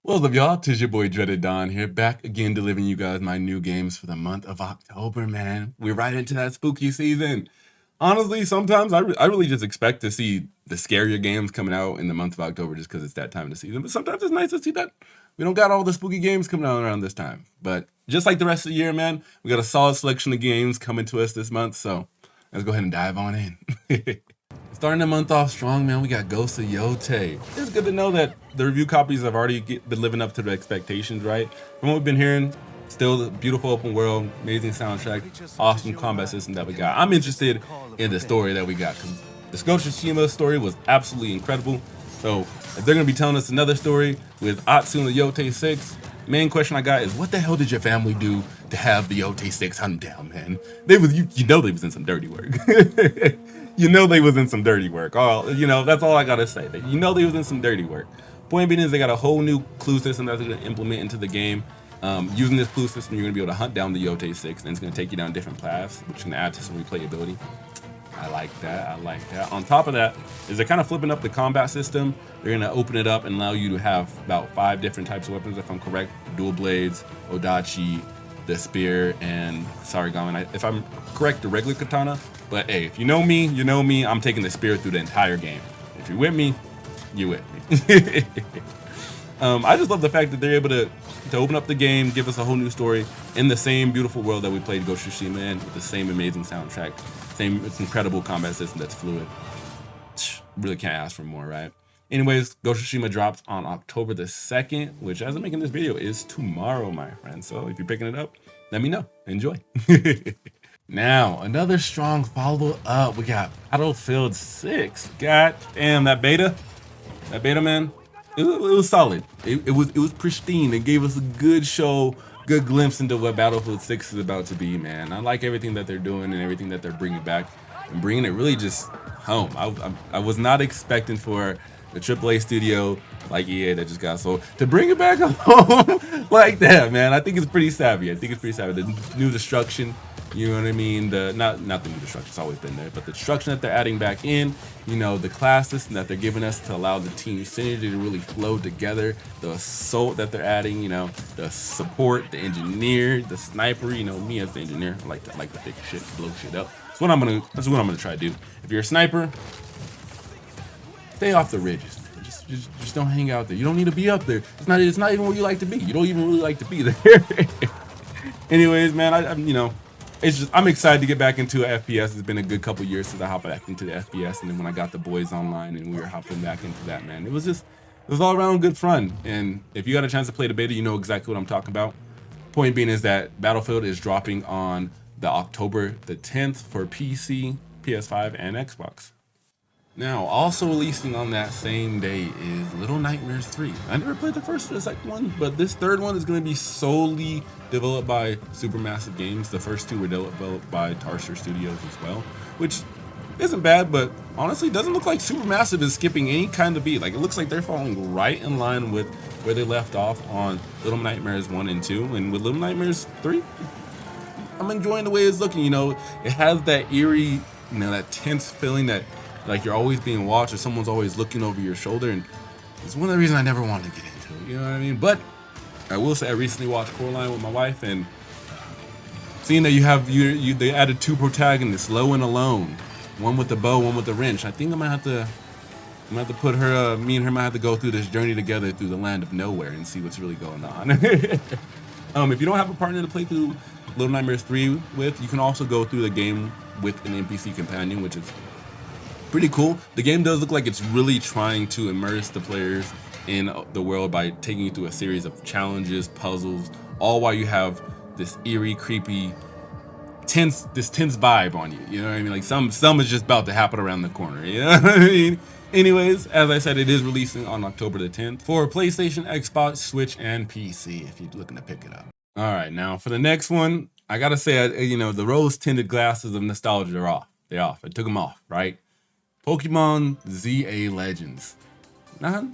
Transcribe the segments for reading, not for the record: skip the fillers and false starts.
What's up, y'all? Tis your boy Dreaded Don here, back again delivering you guys my new games for the month of October, man. We're right into that spooky season. Honestly, sometimes I really just expect to see the scarier games coming out in the month of October just because it's that time of the season. But sometimes it's nice to see that we don't got all the spooky games coming out around this time. But just like the rest of the year, man, we got a solid selection of games coming to us this month. So let's go ahead and dive on in. Starting the month off strong, man, we got Ghost of Yotei. It's good to know that the review copies have already been living up to the expectations, right? From what we've been hearing, still the beautiful open world, amazing soundtrack, awesome combat system that we got. I'm interested in the story that we got because the Ghost of Tsushima story was absolutely incredible. So if they're gonna be telling us another story with Atsu and the Yotei 6, main question I got is what the hell did your family do to have the Yotei 6 hunt down, man? They was you know they was in some dirty work. You know they was in some dirty work. Oh, you know, that's all I gotta say. You know they was in some dirty work. Point being is they got a whole new clue system that they're gonna implement into the game. Using this clue system, you're gonna be able to hunt down the Yotei 6, and it's gonna take you down different paths, which is gonna add to some replayability. I like that. I like that. On top of that, is they're kind of flipping up the combat system. They're gonna open it up and allow you to have about 5 different types of weapons, if I'm correct. Dual blades, odachi, the spear, and sarigami. If I'm correct, the regular katana. But hey, if you know me, you know me. I'm taking the spear through the entire game. If you're with me, you with me. I just love the fact that they're able to open up the game, give us a whole new story in the same beautiful world that we played Ghost of Tsushima in, with the same amazing soundtrack, same incredible combat system that's fluid. Really can't ask for more, right? Anyways, Ghost of Tsushima drops on October the 2nd, which as I'm making this video is tomorrow, my friend. So if you're picking it up, let me know. Enjoy. Now, another strong follow-up. We got Battlefield 6. God damn, that beta, man, it was solid. It was pristine. It gave us a good show, good glimpse into what Battlefield 6 is about to be, man. I like everything that they're doing and everything that they're bringing back and bringing it really just home. I was not expecting for the AAA studio like EA that just got sold to bring it back home like that, man. I think it's pretty savvy. The new destruction, you know what I mean? Not the new destruction, it's always been there, but the destruction that they're adding back in, you know, the class system that they're giving us to allow the team synergy to really flow together, the assault that they're adding, you know, the support, the engineer, the sniper, you know, me as the engineer, I like to take shit, blow shit up. That's what I'm gonna try to do. If you're a sniper, stay off the ridges. Just don't hang out there. You don't need to be up there. It's not even where you like to be. You don't even really like to be there. Anyways, man, I'm you know, I'm excited to get back into a FPS. It's been a good couple years since I hopped back into the FPS, and then when I got the boys online and we were hopping back into that, man, it was all around good fun. And if you got a chance to play the beta, you know exactly what I'm talking about. Point being is that Battlefield is dropping on the October the 10th for PC, PS5, and Xbox. Now, also releasing on that same day is Little Nightmares 3. I never played the first or the second one, but this third one is going to be solely developed by Supermassive Games. The first two were developed by Tarsher Studios as well, which isn't bad, but honestly doesn't look like Supermassive is skipping any kind of beat. Like, it looks like they're falling right in line with where they left off on Little Nightmares 1 and 2, and with Little Nightmares 3, I'm enjoying the way it's looking. You know, it has that eerie, you know, that tense feeling that like you're always being watched or someone's always looking over your shoulder, and it's one of the reasons I never wanted to get into it, you know what I mean? But I will say I recently watched Coraline with my wife, and seeing that they added 2 protagonists, Low and Alone, one with the bow, one with the wrench. I think I'm gonna have to put her, me and her might have to go through this journey together through the land of nowhere and see what's really going on. If you don't have a partner to play through Little Nightmares 3 with, you can also go through the game with an NPC companion, which is pretty cool. The game does look like it's really trying to immerse the players in the world by taking you through a series of challenges, puzzles, all while you have this eerie, creepy, tense vibe on you. You know what I mean? Like some is just about to happen around the corner. You know what I mean? Anyways, as I said, it is releasing on October the 10th for PlayStation, Xbox, Switch, and PC if you're looking to pick it up. All right, now for the next one, I gotta say, you know, the rose-tinted glasses of nostalgia are off. They're off. I took them off, right? Pokemon Z-A Legends. Now,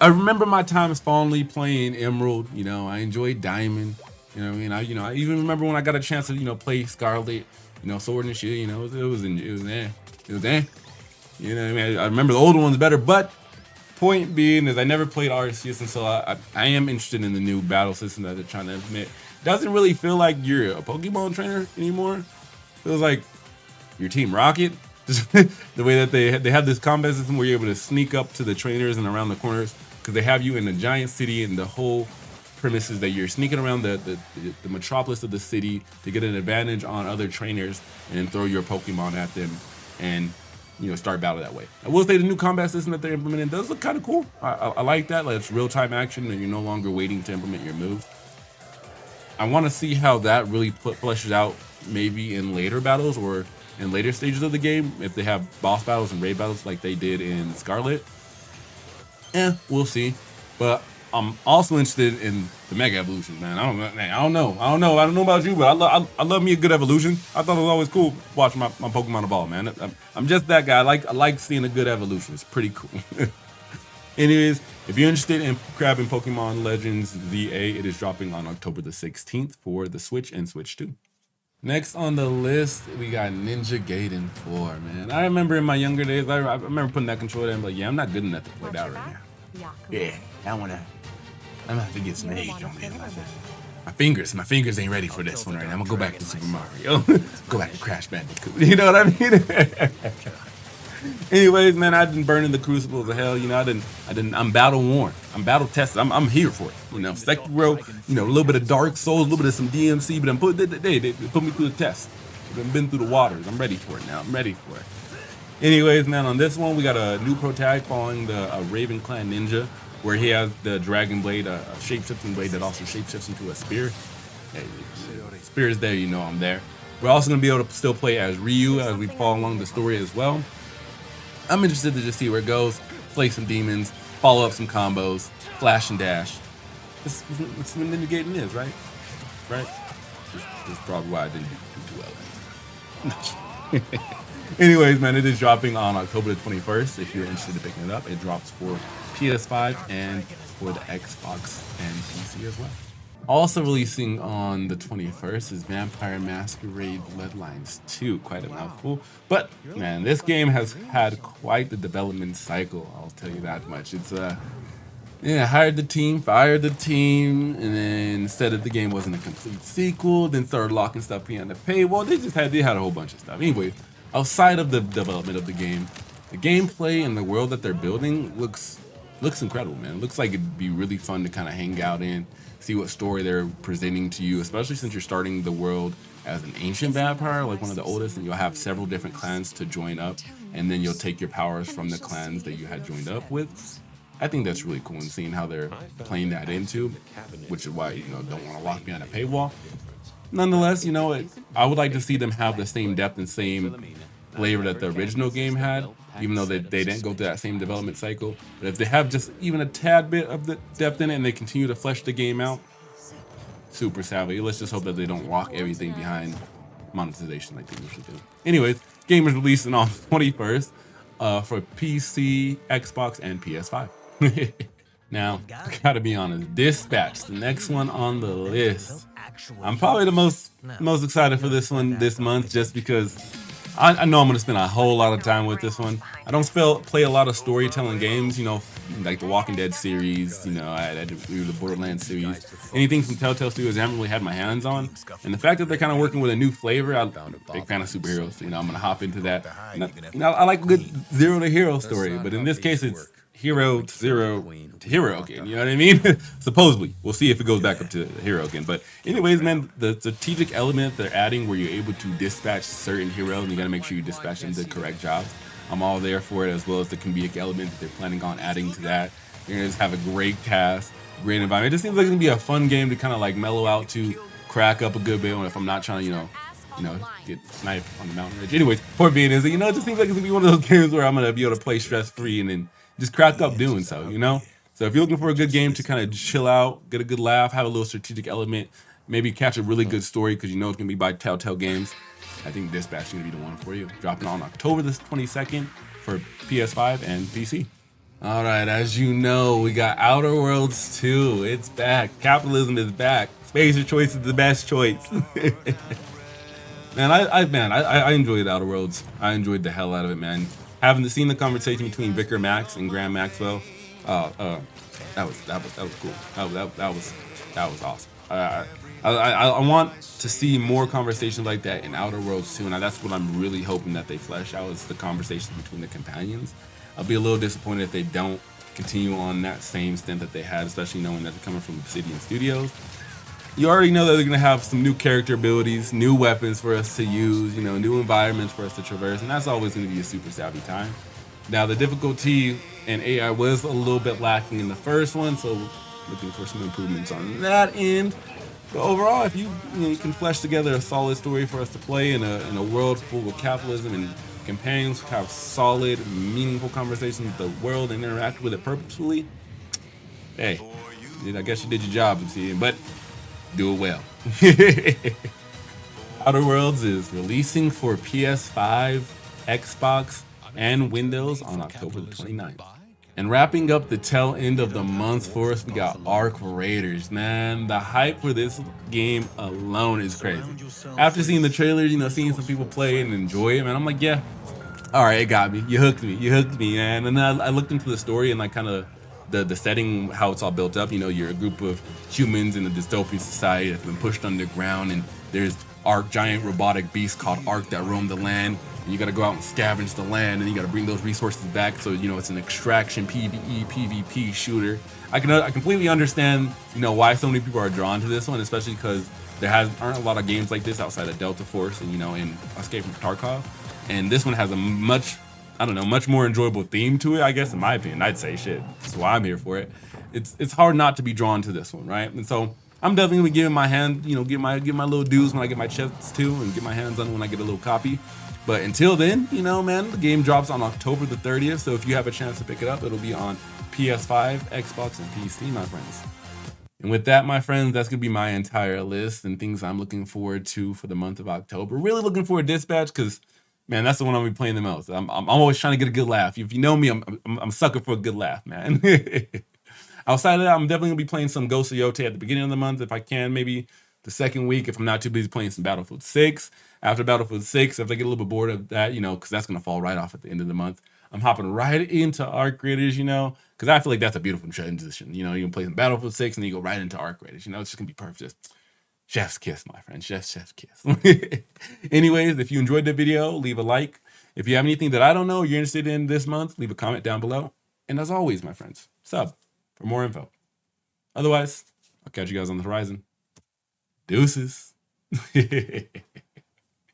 I remember my times fondly playing Emerald. You know, I enjoyed Diamond. You know what I mean? I even remember when I got a chance to, you know, play Scarlet. You know, Sword and Shield. You know, it was there. You know what I mean? I remember the older ones better, but Point being is I never played Arceus, and so I am interested in the new battle system that they're trying to implement. Doesn't really feel like you're a Pokemon trainer anymore. Feels like your Team Rocket. The way that they have this combat system where you're able to sneak up to the trainers and around the corners, because they have you in a giant city, and the whole premise is that you're sneaking around the metropolis of the city to get an advantage on other trainers and then throw your Pokemon at them and start battle that way. I will say the new combat system that they're implementing does look kind of cool. I like that. Like, it's real-time action and you're no longer waiting to implement your moves. I want to see how that really fleshes out maybe in later battles or in later stages of the game, if they have boss battles and raid battles like they did in Scarlet. We'll see. But I'm also interested in the Mega Evolution, man. I don't know about you, but I love me a good evolution. I thought it was always cool watching my Pokemon evolve, man. I'm just that guy. I like seeing a good evolution. It's pretty cool. Anyways, if you're interested in grabbing Pokemon Legends Z-A, it is dropping on October the 16th for the Switch and Switch 2. Next on the list, we got Ninja Gaiden 4, man. I remember in my younger days, I remember putting that controller in, but yeah, I'm not good enough to play that right now. Yeah, I'm gonna have to get some age on me. My fingers ain't ready for this one right now. I'm gonna go back to Super Mario. Go back to Crash Bandicoot. You know what I mean? Anyways, man, I didn't burn in the crucibles of hell. I'm battle worn. I'm battle tested. I'm here for it. Sekiro, a little bit of Dark Souls, a little bit of some DMC, but they put me through the test. I've been through the waters. I'm ready for it now. I'm ready for it. Anyways, man, on this one, we got a new pro tag following the Raven Clan Ninja, where he has the Dragon Blade, a shape-shifting blade that also shape-shifts into a spear. Hey, spear is there, I'm there. We're also going to be able to still play as Ryu as we follow along the story as well. I'm interested to just see where it goes, play some demons, follow up some combos, flash and dash. That's what Ninja Gaiden is, right? Right? That's probably why I didn't do too well. Anyways, man, it is dropping on October the 21st. If you're interested in picking it up, it drops for PS5 and for the Xbox and PC as well. Also releasing on the 21st is Vampire Masquerade Bloodlines 2. Quite a mouthful. But, man, this game has had quite the development cycle, I'll tell you that much. It's, hired the team, fired the team, and then said that the game wasn't a complete sequel, then started locking stuff behind the paywall. They had a whole bunch of stuff. Anyway, outside of the development of the game, the gameplay and the world that they're building looks incredible, man. It looks like it'd be really fun to kind of hang out in, see what story they're presenting to you, especially since you're starting the world as an ancient vampire, like one of the oldest, and you'll have several different clans to join up, and then you'll take your powers from the clans that you had joined up with. I think that's really cool, and seeing how they're playing that into, which is why, don't want to lock behind a paywall. Nonetheless, I would like to see them have the same depth and same flavor that the original game had, even though they didn't go through that same development cycle. But if they have just even a tad bit of the depth in it and they continue to flesh the game out, super savvy. Let's just hope that they don't lock everything behind monetization like they usually do. Anyways, game is releasing on the 21st for PC, Xbox, and PS5. Now, I gotta be honest, Dispatch, the next one on the list. I'm probably the most excited for this one this month, just because I know I'm going to spend a whole lot of time with this one. I don't play a lot of storytelling games, like the Walking Dead series, I do the Borderlands series. Anything from Telltale Studios I haven't really had my hands on. And the fact that they're kind of working with a new flavor, I'm a big fan of superheroes. I'm going to hop into that. I like a good zero to hero story, but in this case, it's hero to zero to hero again. You know what I mean? Supposedly. We'll see if it goes back up to hero again. But anyways, man, the strategic element they're adding where you're able to dispatch certain heroes, and you got to make sure you dispatch them to the correct jobs. I'm all there for it, as well as the comedic element that they're planning on adding to that. You're going to just have a great cast, great environment. It just seems like it's going to be a fun game to kind of like mellow out to, crack up a good bit if I'm not trying to, get sniped on the mountain ridge. Anyways, point being is that, it just seems like it's going to be one of those games where I'm going to be able to play stress-free and then just crack up doing so, So if you're looking for a good game to kind of chill out, get a good laugh, have a little strategic element, maybe catch a really good story because it's going to be by Telltale Games, I think Dispatch is going to be the one for you. Dropping on October the 22nd for PS5 and PC. All right, as you know, we got Outer Worlds 2. It's back. Capitalism is back. Spacer choice is the best choice. Man, I enjoyed Outer Worlds. I enjoyed the hell out of it, man. Having seen the conversation between Vicar Max and Graham Maxwell, Uh, uh, that was cool. That was awesome. I want to see more conversations like that in Outer Worlds too, and that's what I'm really hoping that they flesh out is the conversations between the companions. I'll be a little disappointed if they don't continue on that same stint that they had, especially knowing that they're coming from Obsidian Studios. You already know that they're gonna have some new character abilities, new weapons for us to use, new environments for us to traverse, and that's always gonna be a super savvy time. Now the difficulty and AI was a little bit lacking in the first one, so looking for some improvements on that end. But overall, if you can flesh together a solid story for us to play in a world full of capitalism and companions who have solid, meaningful conversations with the world and interact with it purposefully, hey, I guess you did your job, but do it well. Outer Worlds is releasing for PS5, Xbox, and Windows on October the 29th. And wrapping up the tail end of the month for us, we got Arc Raiders. Man, the hype for this game alone is crazy. After seeing the trailers, seeing some people play it and enjoy it, man, I'm like, yeah, all right, it got me. You hooked me, man. And then I looked into the story and like kind of the setting, how it's all built up. You're a group of humans in a dystopian society that's been pushed underground, and there's giant robotic beasts called Ark that roam the land. And you got to go out and scavenge the land, and you got to bring those resources back. So it's an extraction PvE PvP shooter. I completely understand why so many people are drawn to this one, especially because there aren't a lot of games like this outside of Delta Force and in Escape from Tarkov. And this one has a much more enjoyable theme to it, I guess, in my opinion. I'd say shit. That's why I'm here for it. It's hard not to be drawn to this one, right? And so I'm definitely gonna be giving my hand, give my little dues when I get my chance to, and get my hands on it when I get a little copy. But until then, man, the game drops on October the 30th. So if you have a chance to pick it up, it'll be on PS5, Xbox, and PC, my friends. And with that, my friends, that's going to be my entire list and things I'm looking forward to for the month of October. Really looking forward to Dispatch because, man, that's the one I'll be playing the most. I'm always trying to get a good laugh. If you know me, I'm a sucker for a good laugh, man. Outside of that, I'm definitely going to be playing some Ghost of Yotei at the beginning of the month if I can, maybe the second week if I'm not too busy playing some Battlefield 6. After Battlefield 6, if I get a little bit bored of that, because that's going to fall right off at the end of the month, I'm hopping right into Arc Raiders, because I feel like that's a beautiful transition. You can play some Battlefield 6 and then you go right into Arc Raiders. It's just going to be perfect. Just chef's kiss, my friend. Chef's kiss. Anyways, if you enjoyed the video, leave a like. If you have anything that I don't know you're interested in this month, leave a comment down below. And as always, my friends, sub for more info. Otherwise, I'll catch you guys on the horizon. Deuces.